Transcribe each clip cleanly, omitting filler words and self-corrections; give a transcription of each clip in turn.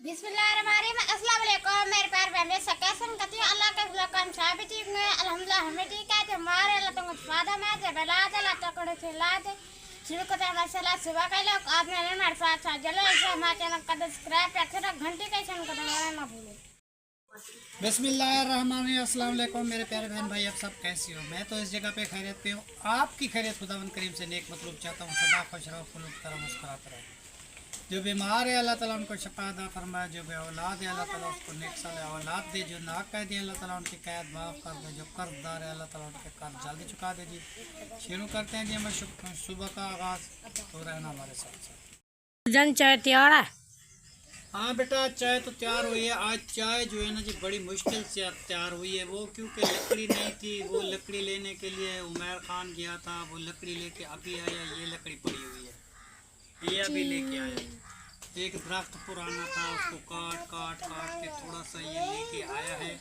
बिस्मिल्लाहिर्रहमानिर्रहीम। अस्सलाम वालेकुम मेरे प्यारे बहनें, कैसे करती हैं? अल्लाह का शुक्र हम सब ठीक हैं, अल्हम्दुलिल्लाह हमें ठीक है। हमारे अल्लाह तो फादा में से बलात अल्लाह तो करे से लाते शुरू करते हैं माशाल्लाह। सुबह के लोग आपने हमारे साथ चलो ऐसे हमारे चैनल को सब्सक्राइब करके घंटी का निशान को दबाना ना भूलें। बिस्मिल्लाहिर्रहमानिर्रहीम। अस्सलाम वालेकुम मेरे प्यारे बहन भाई, आप सब कैसे हो? मैं तो इस जगह पे खैरियत पे हूँ। आपकी खैरियत खुदावंद करीम से नेक मतलूब चाहता हूँ। सदा खुश रहो, खुलूब तरह मुस्कुराते रहो। जो बीमार है अल्लाह ताला उनको शफा अदा फरमाए, जो बे औलाद है अल्लाह ताला उसको नेक साल औलाद दे, जो नाकैद है अल्लाह ताला उनकी कैद माफ़ कर दे, जो कर्जदार है अल्लाह ताला उनके कर्ज जल्दी चुका दे। जी शुरू करते हैं जी हम सुबह का आगाज़, तो रहना हमारे साथ साथ। जन चाय तैयार है? हाँ बेटा, चाय तो तैयार हुई है। आज चाय जो है ना जी बड़ी मुश्किल से तैयार हुई है, वो क्योंकि लकड़ी नहीं थी। वो लकड़ी लेने के लिए उमर खान गया था, वो लकड़ी लेके अभी आया। ये लकड़ी पड़ी हुई है, ये अभी लेके आया। एक दरख्त पुराना था, उसको काट काट काट के थोड़ा सा ये लेके आया है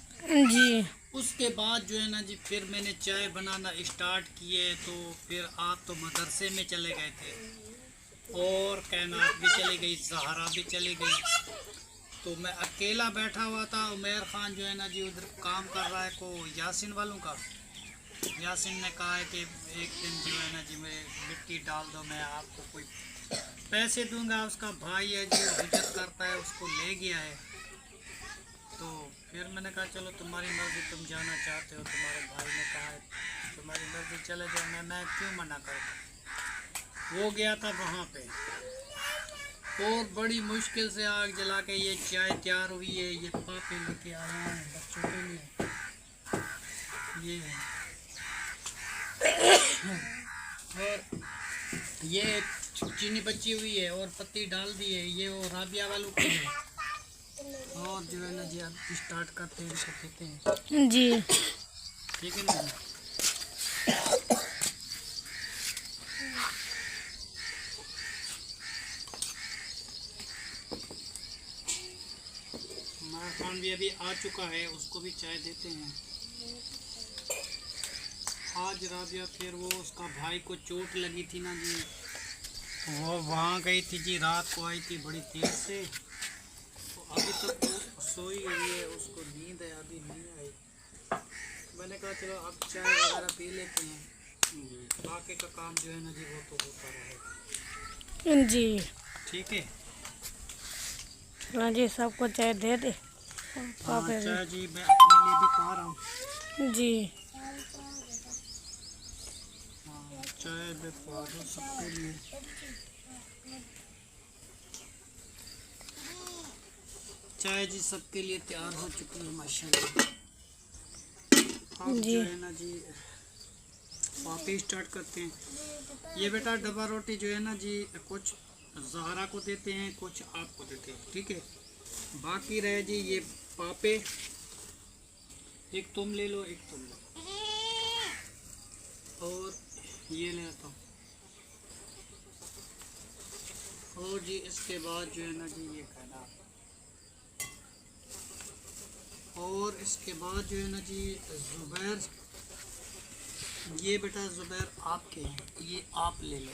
जी। उसके बाद जो है ना जी फिर मैंने चाय बनाना स्टार्ट किए। तो फिर आप तो मदरसे में चले गए थे और कैनात भी चली गई, सहारा भी चली गई, तो मैं अकेला बैठा हुआ था। उमर खान जो है ना जी उधर काम कर रहा है को यासिन वालों का। यासिन ने कहा है कि एक दिन जो है ना जी मैं मिट्टी डाल दो, मैं आपको कोई पैसे दूंगा। उसका भाई है जो हिजरत करता है, उसको ले गया है। तो फिर मैंने कहा चलो तुम्हारी मर्जी, तुम जाना चाहते हो। तुम्हारे भाई ने कहा है तुम्हारी मर्जी, चले जाओ, मैं क्यों मना करूँ। वो गया था वहाँ पे और बड़ी मुश्किल से आग जला के ये चाय तैयार हुई है। ये पापे लेके आया है बच्चों के लिए, ये और ये चीनी बची हुई है और पत्ती डाल दी है। ये वो राबिया वालों की है। और जो है ना जी अब स्टार्ट करते हैं, इसको पीते हैं जी। ठीक है ना जी। उमर खान भी अभी आ चुका है, उसको भी चाय देते हैं। आज राबिया फिर वो उसका भाई को चोट लगी थी ना जी, वो वहाँ गई थी जी, रात को आई थी बड़ी देर से। तो अभी तक वो सोई हुई है, उसको नींद है, अभी नहीं आई। मैंने कहा चलो अब चाय वगैरह पी लेते हैं, बाकी का काम जो है ना जी वो तो होता रहेगा जी ठीक है। हाँ जी, सबको चाय दे दे। हाँ चाय जी मैं अपने लिए भी पा रहा हूँ जी। हाँ चाय मैं पा रहा हूँ सबके लिए। चाय जी सबके लिए तैयार हो चुकी है माशाल्लाह। अब जो है ना जी वापिस स्टार्ट करते हैं। ये बेटा डब्बा रोटी जो है ना जी कुछ जहरा को देते हैं, कुछ आपको देते हैं ठीक है। बाकी रहे जी ये पापे, एक तुम ले लो एक तुम लो और ये ले लेता हूँ। और जी इसके बाद जो है ना जी ये कहना, और इसके बाद जो है ना जी ज़ुबैर, ये बेटा ज़ुबैर आपके हैं, ये आप ले लो।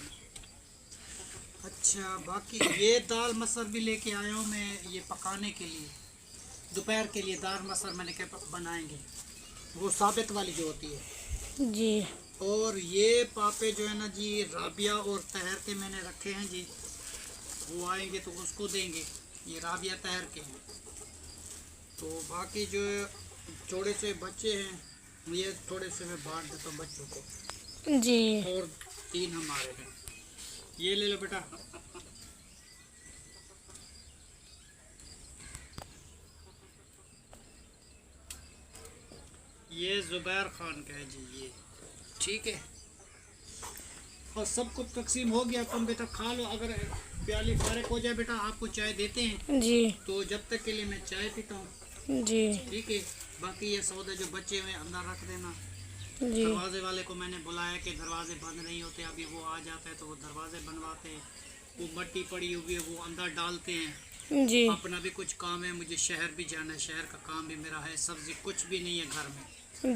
अच्छा बाकी ये दाल मसर भी लेके आया हूँ मैं, ये पकाने के लिए दोपहर के लिए दाल मसर मैंने क्या बनाएंगे, वो साबित वाली जो होती है जी। और ये पापे जो है ना जी राबिया और तहर के मैंने रखे हैं जी, वो आएंगे तो उसको देंगे। ये राबिया तहर के हैं। तो बाकी जो थोड़े से बच्चे हैं ये थोड़े से मैं बांट देता हूँ बच्चों को जी। और 3 हमारे हैं। ये ले लो बेटा। ये ज़ुबैर खान का है जी, ये ठीक है। और सबको तकसीम हो गया, तुम बेटा खा लो। अगर प्याली फारिग हो जाए बेटा आपको चाय देते हैं जी। तो जब तक के लिए मैं चाय पीता हूँ जी। ठीक है। बाकी ये सौदे जो बच्चे हुए अंदर रख देना। जी। दरवाजे वाले को मैंने बुलाया कि दरवाजे बंद नहीं होते, अभी वो आ जाता है तो वो दरवाजे बनवाते हैं। वो मट्टी पड़ी हुई है वो अंदर डालते हैं। जी। अपना भी कुछ काम है, मुझे शहर भी जाना है, शहर का काम भी मेरा है। सब्जी कुछ भी नहीं है घर में,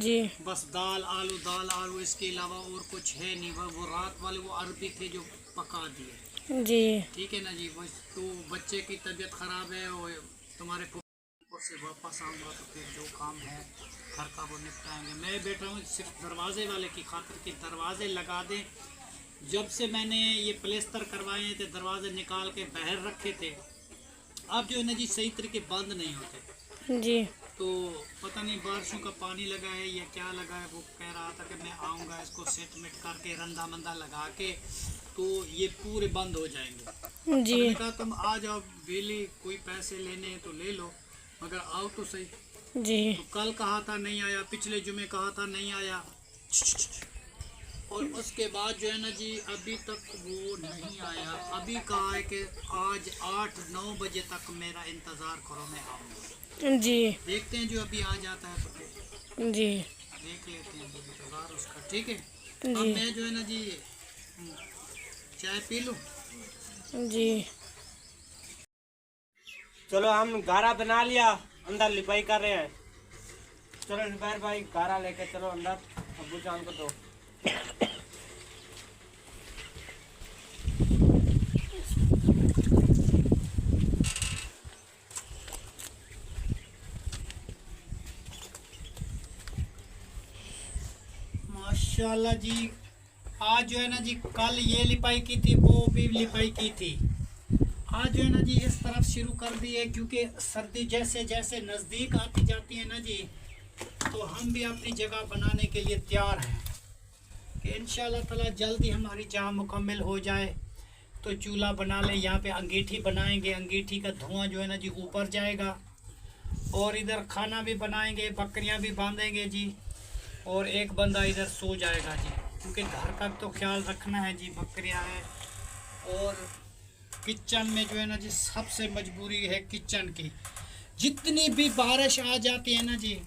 जी। बस दाल आलू, इसके अलावा और कुछ है नहीं। वो रात वाले वो अरबी थे जो पका दिए जी। ठीक है ना जी। बस तो बच्चे की तबीयत ख़राब है और तुम्हारे ऊपर से वापस आऊँगा तो फिर जो काम है घर का वो निपटाएंगे। मैं बैठा हूँ सिर्फ दरवाजे वाले की खातिर कि दरवाजे लगा दें। जब से मैंने ये प्लेस्तर करवाए थे दरवाजे निकाल के बाहर रखे थे, अब जो है ना जी सही तरीके बंद नहीं होते जी। तो पता नहीं बारिशों का पानी लगा है या क्या लगा है। वो कह रहा था कि मैं आऊँगा इसको सेटमेंट करके रंदा मंदा लगा के तो ये पूरे बंद हो जाएंगे। जी। मैंने कहा तुम आ जाओ बेली, कोई पैसे लेने हैं तो ले लो मगर आओ तो सही। जी। तो कल कहा था नहीं आया, पिछले जुमे कहा था नहीं आया, और उसके बाद जो है ना जी अभी तक वो नहीं आया। अभी कहा है कि आज 8-9 बजे तक मेरा इंतज़ार करो, मैं आऊँगा। जी। देखते हैं जो अभी आ जाता है तो जी। देख लेते हैं इंतज़ार उसका। ठीक है, जी। अब मैं जो है ना जी चाय पी लूँ। जी। चलो हम गारा बना लिया, अंदर लिपाई कर रहे हैं। चलो निपार भाई गारा लेके चलो अंदर, अब्बू जान को दो। माशाल्लाह जी, आज जो है ना जी कल ये लिपाई की थी, वो भी लिपाई की थी। आज जो है ना जी इस तरफ शुरू कर दी है क्योंकि सर्दी जैसे जैसे नज़दीक आती जाती है ना जी तो हम भी अपनी जगह बनाने के लिए तैयार हैं कि इंशाल्लाह ताला जल्दी हमारी जहाँ मुकम्मल हो जाए तो चूल्हा बना लें। यहाँ पे अंगीठी बनाएंगे, अंगीठी का धुआं जो है ना जी ऊपर जाएगा, और इधर खाना भी बनाएंगे, बकरियाँ भी बांधेंगे जी, और एक बंदा इधर सो जाएगा जी क्योंकि घर का तो ख्याल रखना है जी, बकरियाँ हैं। और किचन में जो है ना जी सबसे मजबूरी है किचन की। जितनी भी बारिश आ जाती है ना जी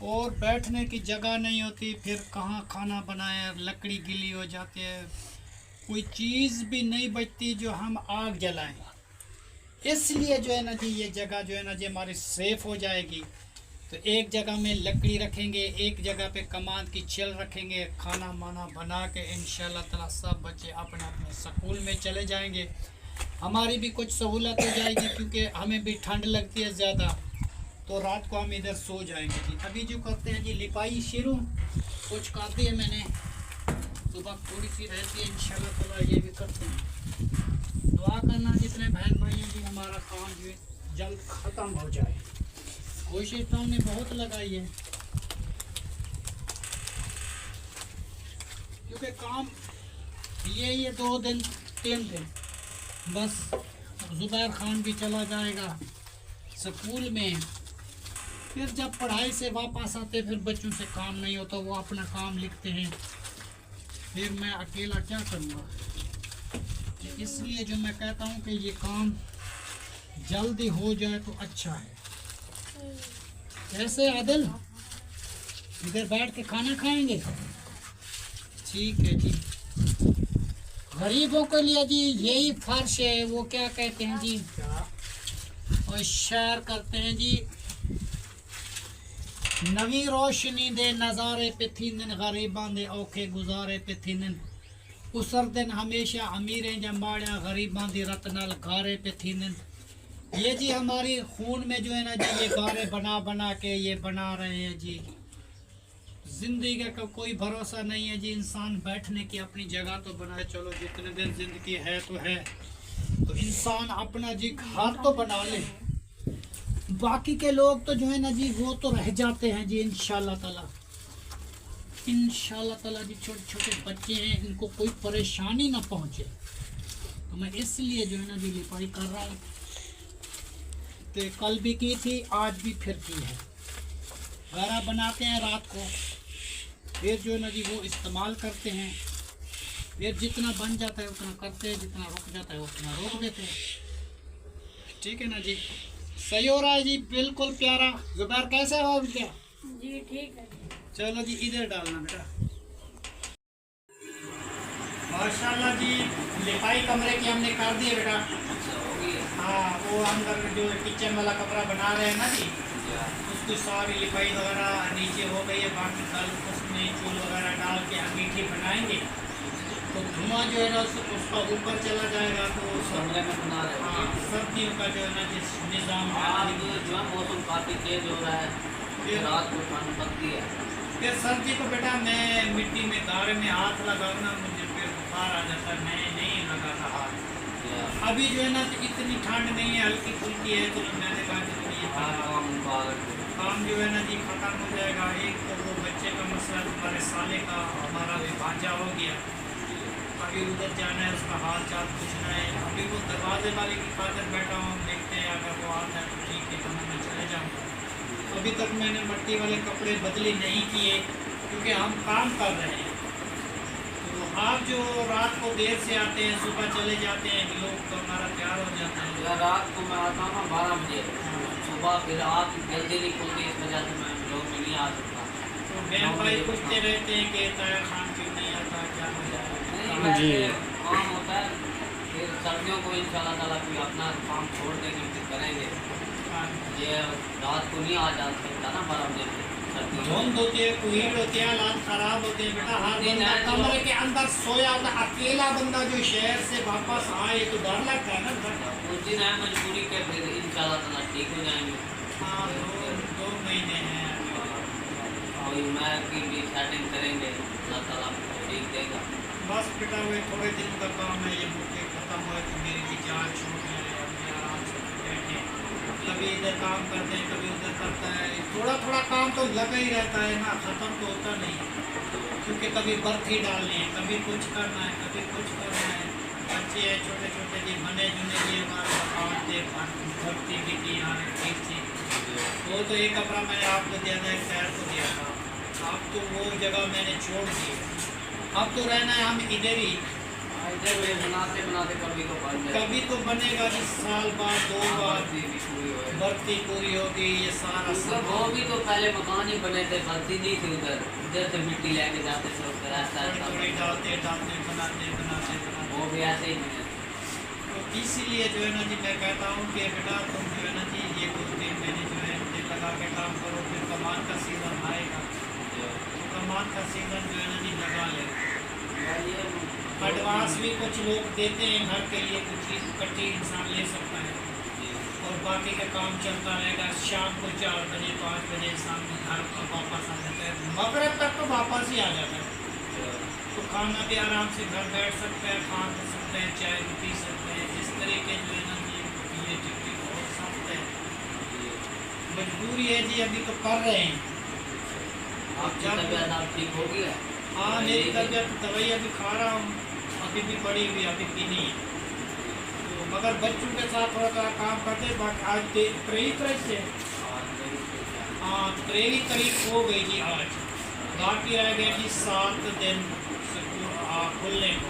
और बैठने की जगह नहीं होती, फिर कहाँ खाना बनाए, लकड़ी गीली हो जाती है, कोई चीज़ भी नहीं बचती जो हम आग जलाएं। इसलिए जो है ना जी ये जगह जो है ना जी हमारी सेफ हो जाएगी। तो एक जगह में लकड़ी रखेंगे, एक जगह पे कमाद की छिल रखेंगे, खाना माना बना के इंशाल्लाह ताला सब बच्चे अपने अपने स्कूल में चले जाएंगे। हमारी भी कुछ सहूलत हो जाएगी क्योंकि हमें भी ठंड लगती है ज़्यादा, तो रात को हम इधर सो जाएंगे जी। अभी जो करते हैं जी लिपाई शुरू, कुछ कर दिए मैंने, सुबह थोड़ी सी रहती है इंशाल्लाह ताला ये भी करते हैं। दुआ करना जितने बहन भाई हैं जी हमारा काम जो है जल्द ख़त्म हो जाए। कोशिश तो हमने बहुत लगाई है क्योंकि काम ये 2 दिन 3 दिन बस जुबैर खान भी चला जाएगा स्कूल में, फिर जब पढ़ाई से वापस आते फिर बच्चों से काम नहीं होता, वो अपना काम लिखते हैं, फिर मैं अकेला क्या करूँगा। इसलिए जो मैं कहता हूँ कि ये काम जल्दी हो जाए तो अच्छा है। कैसे आदिल, इधर बैठ के खाना खाएंगे? ठीक है जी। गरीबों के लिए जी यही फर्श है, वो क्या कहते हैं जी, और शेयर करते हैं जी, नवी रोशनी दे नज़ारे पे थीनन गरीबां दे औखे गुजारे पे थीनन, उसर दिन हमेशा अमीरें जमाड़ा गरीबां दी रत नाल गारे पे थीनन। ये जी हमारी खून में जो है ना जी ये गारे बना बना के ये बना रहे हैं जी। ज़िंदगी का कोई भरोसा नहीं है जी, इंसान बैठने की अपनी जगह तो बनाए, चलो जितने दिन ज़िंदगी है तो इंसान अपना जी घर तो बना ले। बाकी के लोग तो जो है ना जी वो तो रह जाते हैं जी इंशाल्लाह ताला। इंशाल्लाह ताला जी छोटे छोटे बच्चे हैं, इनको कोई परेशानी ना पहुँचे, तो मैं इसलिए जो है ना जी लिपाई कर रहा हूँ। तो कल भी की थी, आज भी फिर की है। गारा बनाते हैं रात को, फिर जो है ना जी वो इस्तेमाल करते हैं, फिर जितना बन जाता है उतना करते हैं, जितना रुक जाता है उतना रोक देते हैं। ठीक है ना जी, सही हो रहा है जी, बिल्कुल प्यारा। जुबैर कैसे हो क्या? जी ठीक है। चलो जी इधर डालना बेटा। माशाल्लाह जी लिपाई कमरे की हमने कर दी है बेटा। हाँ, वो अंदर जो किचन वाला कमरा बना रहे हैं ना जी, उसकी सारी लिपाई वगैरह नीचे हो गई है। बाकी कल उसमें चूल वगैरह डाल के अंगीठी बनाएंगे, तो धुआं जो है ना उसका ऊपर चला जाएगा तो कमरे में बना रहे हाँ, हो। सर्दियों का जो है ना जिस निज़ाम आज जो है मौसम काफ़ी चेंज हो रहा है, फिर रात को ठंड पड़ती है। फिर सर्दी को बेटा मैं मिट्टी में गारे में हाथ लगाऊँ ना मुझे फिर बुखार आ जाता है, मैं नहीं लगाता हाथ। अभी जो है ना तो इतनी ठंड नहीं है, हल्की फुल्की है, तो मैंने कहा चलो ये काम जो है ना जी ख़त्म हो जाएगा। एक तो वो बच्चे का मसला तुम्हारे साले का हमारा भी भांजा हो गया, अभी उधर जाना है, उसका हाल चाल पूछना है। अभी वो दरवाजे वाले की खातिर बैठा हूँ, देखते हैं अगर वो आता है तो ठीक है, तो मैं चले जाऊँगा। अभी तक मैंने मट्टी वाले कपड़े बदली नहीं किए क्योंकि हम काम कर रहे हैं। तो आप जो रात को देर से आते हैं, सुबह चले जाते हैं लोग, तो हमारा तैयार हो जाता है। या रात को मैं आता हूँ 12 बजे, सुबह फिर आप जल्दी नहीं खुलती, इस वजह से मैं लोग में नहीं आ सकता। तो बहन भाई पूछते रहते हैं कि ताया खान क्यों नहीं आता, क्या हो नहीं, जी। वैसे काम होता है। फिर सर्दियों को इंशाल्लाह ताला कोई अपना काम छोड़ देंगे, फिर करेंगे। जाए। ये रात को नहीं आ जा सकता ना 12 बजे से, सर्दियों में। धुंध होती है, कुहीर होती है, हालात खराब होते हैं बेटा। हर दिन बंदा है जो- कमरे के अंदर सोया होता, अकेला बंदा जो शहर से वापस आए तो डर लगता है ना। उस दिन है मजबूरी के, फिर इंशाल्लाह ताला ठीक हो जाएंगे। हाँ, दो महीने हैं कोई मैं की भी सेटिंग करेंगे, अल्लाह ताला आपको ठीक देगा। बस बेटा। वही थोड़े दिन का काम है, ये मुझे खत्म हुआ तो मेरी भी जान छूट जाए, अपने आराम से बैठे, कभी इधर काम करते हैं कभी उधर करता है। थोड़ा थोड़ा काम तो लगा ही रहता है ना, ख़त्म तो होता नहीं, क्योंकि कभी बर्फी डालनी है, कभी कुछ करना है, कभी कुछ करना है। बच्चे हैं छोटे छोटे जी, बने जुने जी हमारे मकान थे, भर्ती भी की यहाँ ठीक थी। वो तो एक कपड़ा मैंने आपको दिया था, एक शहर को दिया था। अब तो वो जगह मैंने छोड़ दी, अब तो रहना है हम इधर ही। इधर वे बनाते बनाते कभी तो बन जाए, कभी तो बनेगा जी, साल बाद 2 बार भी पूरी होए। भर्ती पूरी होगी, ये सारा उधर वो भी तो पहले मकान ही बने थे, भर्ती नहीं थी उधर। इधर से मिट्टी लेके जाते थे, उधर ऐसा थोड़ी थोड़ी ऐसा डालते डालते बनाते बनाते बनाते। वो भी ऐसे ही बने। तो इसीलिए जो है ना जी मैं कहता हूँ कि बेटा तुम जो है ना जी ये कुछ दिन मैंने जो है दिल लगा के काम करो, फिर कमान का सीज़न आएगा तो कमान का सीज़न जो है ना जी लगा ले। एडवांस भी कुछ लोग देते हैं घर के लिए, कुछ चीज़ इकट्ठी इंसान ले सकता है और बाकी का काम चलता रहेगा। शाम को 4 बजे 5 बजे इंसान घर वापस आ जाता है, मगरब तक तो वापस ही आ जाता है। तो खाना भी आराम से घर बैठ सकते हैं, खा सकते हैं, चाय भी पी सकते हैं। इस तरीके जो है ना जी ये ड्यूटी बहुत सख्त है, मजबूरी है जी, अभी तो कर रहे हैं। आपकी तबीयत आप ठीक हो गई है? हाँ, मेरी तबीयत दवाई अभी खा रहा हूँ, अभी भी पड़ी हुई, अभी भी नहीं है। तो मगर बच्चों के साथ थोड़ा थोड़ा काम करते हैं। बाकी आज 23 तारीख से, हाँ 23 तारीख हो गई जी आज, बाकी रह गए जी 7 दिन खुलने को।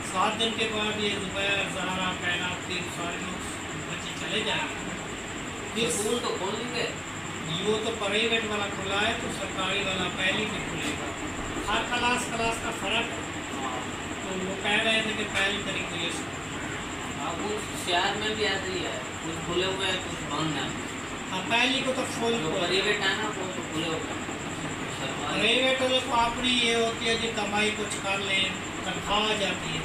7 दिन के बाद ये जुबैर ज़हरा कायनात के सारे लोग बच्चे चले जाएंगे। फिर स्कूल तो खोल लेंगे। वो तो प्राइवेट वाला खुला है, तो सरकारी वाला पहले में खुलेगा। हर क्लास का फ़र्क है, तो वो कह रहे थे कि पहली तारीख को ये अब उस शहर में भी ऐसे ही है, कुछ खुले हुए हैं कुछ बंद हैं। हाँ, पहली को तो फुल जो प्राइवेट है ना वो तो खुले हुए हैं। सरकारी प्राइवेट वाले को अपनी ये होती है कि कमाई कुछ कर लें, तनख्वाह आ जाती है।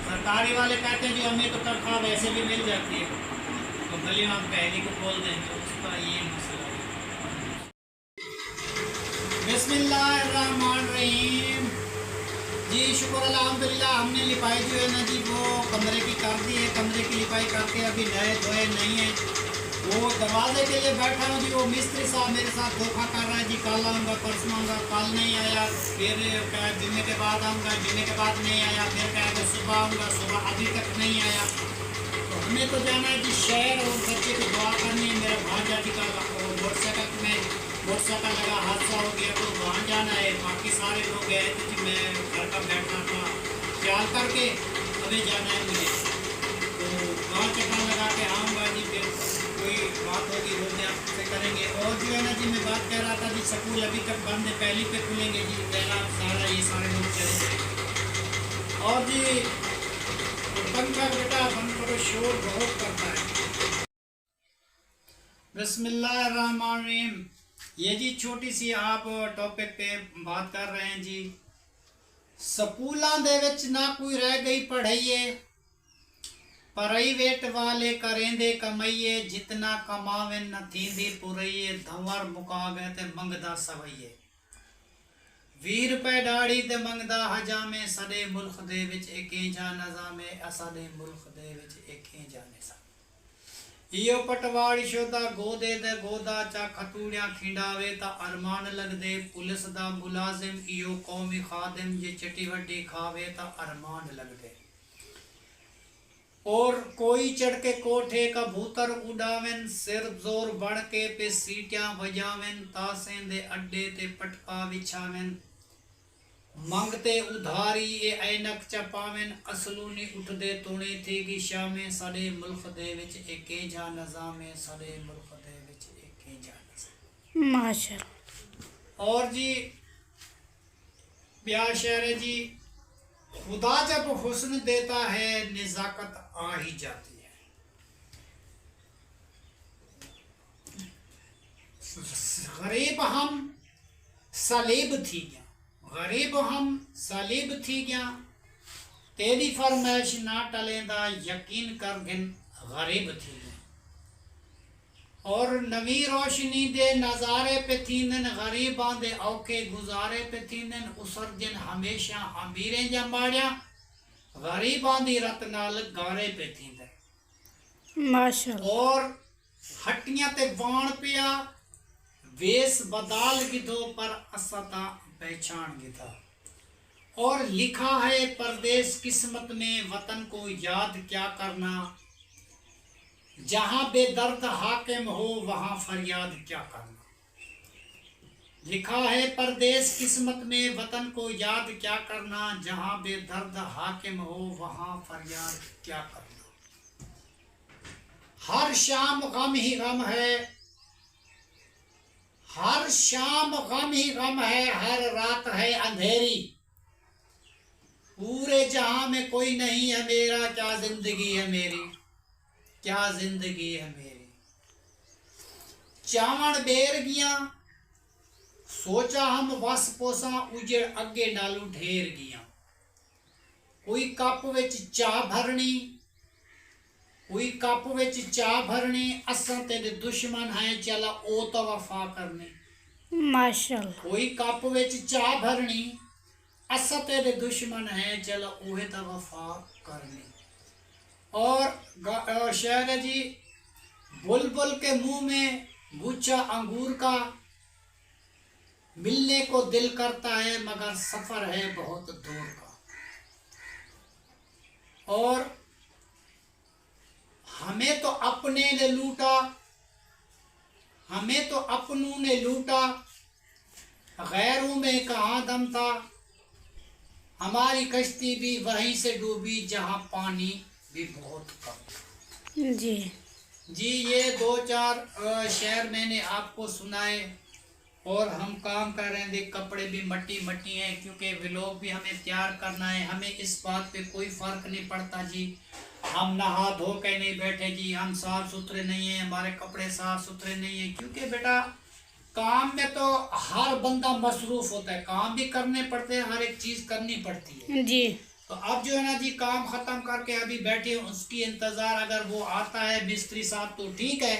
सरकारी वाले कहते हैं जो हमें तो तनख्वाह वैसे भी मिल जाती है, तो भले हम पहली को खोल देंगे, उसका ये मसला है। बिस्मिल्लाहिर्रहमानिर्रहीम जी, शुक्र अल्हम्दुलिल्लाह। हमने लिपाई जो है ना जी वो कमरे की कर दी है, कमरे की लिपाई करके अभी नए धोए नहीं है। वो दरवाजे के लिए बैठा हूँ जी, वो मिस्त्री साहब मेरे साथ धोखा कर रहा है जी, कल आऊँगा परसों आऊँगा, कल नहीं आया, फिर क्या जुम्मे के बाद आऊँगा, जुम्मे के बाद नहीं आया, फिर क्या सुबह आऊँगा, सुबह अभी तक नहीं आया। तो हमें तो जाना है जी शहर, और बच्चे को दुआ करनी है। मेरा भांजा जी का मोटरसाइकिल लगा हादसा हो गया, तो वहाँ जाना है। बाकी सारे लोग गए थे जी, मैं घर का बैठना था, ख्याल करके अभी जाना है मुझे। तो वहाँ चक्कर लगा के आऊँगा जी, फिर कोई बात होगी वो भी आपसे करेंगे। और जो है ना जी मैं बात कह रहा था जी, स्कूल अभी तक बंद है, पहली पे खुलेंगे जी, पहला सारा ये सारे लोग चले जाएंगे। और जी पंखा बेटा बंद करो, शोर बहुत करता है। बिस्मिल्लाहिर्रहमानिर्रहीम। ये जी छोटी सी आप टॉपिक पे बात कर रहे हैं जी, ਸਕੂਲਾਂ ਦੇ ਵਿੱਚ ਨਾ ਕੋਈ ਰਹਿ ਗਈ ਪੜ੍ਹਾਈਏ, ਪ੍ਰਾਈਵੇਟ ਵਾਲੇ ਕरेंदे ਕਮਾਈਏ, ਜਿਤਨਾ ਕਮਾਵੇ ਨਾ ਥੀਂਦੀ ਪੁਰਈਏ, ਧੰਵਰ ਮੁਕਾ ਗਏ ਤੇ ਮੰਗਦਾ ਸਵਈਏ। 20 ਰੁਪਏ ਦਾੜੀ ਤੇ ਮੰਗਦਾ ਹਜਾਮੇ, ਸਾਡੇ ਮੁਲਕ ਦੇ ਵਿੱਚ ਇਕੇ ਜਾ ਨਜ਼ਾਮੇ, ਸਾਡੇ ਮੁਲਕ ਦੇ ਵਿੱਚ ਇਕੇ ਜਾ ਨਿਜ਼ਾਮ। इहो पटवाड़ी शोदा गोदे दे गोदा चा खतूड़ियां खिंडावे ता अरमान लगदे, पुलिस दा मुलाजिम इहो कौमी खादिम जे चटी वड्डी खावे ता अरमान लगदे। और कोई चढ़ के कोठे का भूतर उड़ावेन, सिर जोर बढ़ के पे सीटियां बजावेन, तासें दे अड्डे ते पटका विछावेन, मंगते उधारी ए ऐनक चपावेन, असलूनी उठदे तोने थी शामे, साडे मुल्क दे विच एके जा नज़ामे, साडे मुल्क दे विच एके जा नज़ामे। माशाअल्लाह। और जी ब्याह शेर है जी, खुदा जब हुस्न देता है निजाकत आ ही जाती है। गरीब हम सलीब थी गया, गरीब हम सलीब थी गया, तेरी फरमाइश ना टलेंदा, यकीन कर गिन गरीब थी गया। और नवी रोशनी दे नज़ारे पे थींदन, गरीबां दे औखे गुजारे पे थींदन, उसर जिन हमेशा अमीरें जा माड़िया, गरीबां दी रत नाल गारे पे थींदन। माशाअल्लाह। और हट्टियां ते वाण पिया, वेस बदाल गिधो पर असता पहचान गिधा। और लिखा है परदेश किस्मत में, वतन को याद क्या करना, जहां बेदर्द हाकिम हो वहां फरियाद क्या करना। लिखा है परदेश किस्मत में, वतन को याद क्या करना, जहां बेदर्द हाकिम हो वहां फरियाद क्या करना। हर शाम गम ही गम है, हर शाम गम ही गम है, हर रात है अंधेरी, पूरे जहां में कोई नहीं है मेरा, क्या जिंदगी है मेरी, क्या जिंदगी है मेरी। चावण बेर गया, सोचा हम वस पोसा, उजड़ अगे नालू ढेर गया। कोई कप विच चाह भरनी, कोई कप विच चाह भरनी, असां तेरे दुश्मन है चला ओ तो वफा करनी। माशाअल्लाह। कोई कप विच चाह भरनी, असां तेरे दुश्मन है चला ओहे तो वफा करनी। और शेर है जी, बुलबुल के मुंह में गुच्छा अंगूर का, मिलने को दिल करता है मगर सफर है बहुत दूर का। और हमें तो अपने ने लूटा, हमें तो अपनों ने लूटा, गैरों में कहाँ दम था, हमारी कश्ती भी वहीं से डूबी जहाँ पानी भी बहुत कम। जी जी ये 2-4 शेर मैंने आपको सुनाए। और हम काम कर रहे हैं, कपड़े भी मट्टी मट्टी हैं, क्योंकि व्लॉग भी हमें तैयार करना है। हमें इस बात पे कोई फ़र्क नहीं पड़ता जी, हम नहा धो के नहीं बैठे जी, हम साफ़ सुथरे नहीं हैं, हमारे कपड़े साफ़ सुथरे नहीं हैं, क्योंकि बेटा काम में तो हर बंदा मसरूफ़ होता है, काम भी करने पड़ते हैं, हर एक चीज़ करनी पड़ती है जी। तो अब जो है ना जी, काम ख़त्म करके अभी बैठे, उसकी इंतज़ार, अगर वो आता है मिस्त्री साहब तो ठीक है,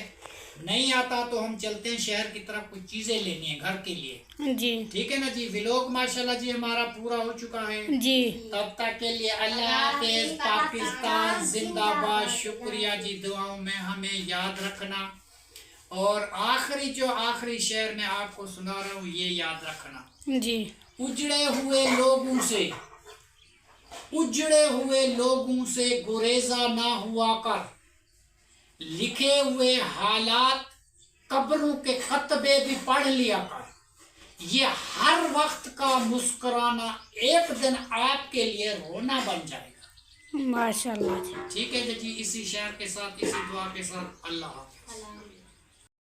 नहीं आता तो हम चलते हैं शहर की तरफ, कुछ चीज़ें लेनी है घर के लिए। जी ठीक है ना जी। व्लॉग माशाल्लाह जी हमारा पूरा हो चुका है जी। तब तक के लिए अल्लाह हाफिज़। पाकिस्तान जिंदाबाद। शुक्रिया जी, दुआओं में हमें याद रखना। और आखिरी शेर में आपको सुना रहा हूँ, ये याद रखना जी। उजड़े हुए लोगों से गुरेजा ना हुआ कर, लिखे हुए हालात कब्रों के खतबे भी पढ़ लिया कर, ये हर वक्त का मुस्कुराना एक दिन आपके लिए रोना बन जाएगा। माशाअल्लाह जी। ठीक है जी, इसी शेर के साथ, इसी दुआ के साथ अल्लाह हाफ़िज़।